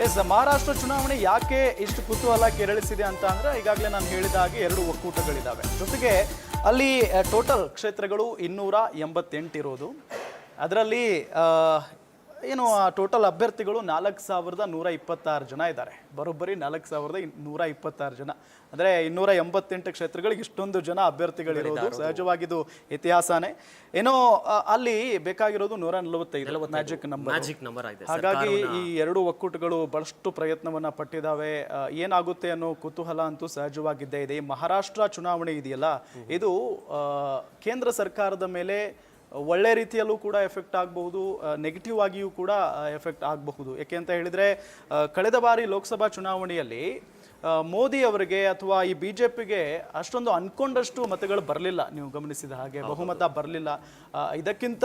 S Maharashtra ಚುನಾವಣೆ ಯಾಕೆ ಇಷ್ಟು ಕುತೂಹಲ ಕೆರಳಿಸಿದೆ ಅಂತ ಅಂದ್ರೆ ಈಗಾಗಲೇ ನಾನು ಹೇಳಿದ ಹಾಗೆ 2 ಒಕ್ಕೂಟಗಳಿದ್ದಾವೆ. ಜೊತೆಗೆ ಅಲ್ಲಿ ಟೋಟಲ್ ಕ್ಷೇತ್ರಗಳು 288 ಇರೋದು. ಅದರಲ್ಲಿ ಏನು ಟೋಟಲ್ ಅಭ್ಯರ್ಥಿಗಳು 4126 ಜನ ಇದ್ದಾರೆ. ಬರೋಬ್ಬರಿ 4126 ಜನ. ಅಂದರೆ 288 ಕ್ಷೇತ್ರಗಳಿಗೆ ಇಷ್ಟೊಂದು ಜನ ಅಭ್ಯರ್ಥಿಗಳಿರೋದು ಸಹಜವಾಗಿದ್ದು ಇತಿಹಾಸನೇ. ಏನೋ ಅಲ್ಲಿ ಬೇಕಾಗಿರೋದು 145 ಮ್ಯಾಜಿಕ್ ನಂಬರ್. ಹಾಗಾಗಿ ಈ 2 ಒಕ್ಕೂಟಗಳು ಬಹಳಷ್ಟು ಪ್ರಯತ್ನವನ್ನ ಪಟ್ಟಿದ್ದಾವೆ. ಏನಾಗುತ್ತೆ ಅನ್ನೋ ಕುತೂಹಲ ಅಂತೂ ಸಹಜವಾಗಿದ್ದೇ ಇದೆ. ಈ ಮಹಾರಾಷ್ಟ್ರ ಚುನಾವಣೆ ಇದೆಯಲ್ಲ, ಇದು ಕೇಂದ್ರ ಸರ್ಕಾರದ ಮೇಲೆ ಒಳ್ಳೆ ರೀತಿಯಲ್ಲೂ ಕೂಡ ಎಫೆಕ್ಟ್ ಆಗಬಹುದು, ನೆಗೆಟಿವ್ ಆಗಿಯೂ ಕೂಡ ಎಫೆಕ್ಟ್ ಆಗಬಹುದು. ಯಾಕೆ ಅಂತ ಹೇಳಿದರೆ ಕಳೆದ ಬಾರಿ ಲೋಕಸಭಾ ಚುನಾವಣೆಯಲ್ಲಿ ಮೋದಿ ಅವರಿಗೆ ಅಥವಾ ಈ BJPಗೆ ಅಷ್ಟೊಂದು ಅನ್ಕೊಂಡಷ್ಟು ಮತಗಳು ಬರಲಿಲ್ಲ. ನೀವು ಗಮನಿಸಿದ ಹಾಗೆ ಬಹುಮತ ಬರಲಿಲ್ಲ. ಇದಕ್ಕಿಂತ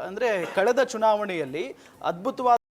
ಅಂದರೆ ಕಳೆದ ಚುನಾವಣೆಯಲ್ಲಿ ಅದ್ಭುತವಾದ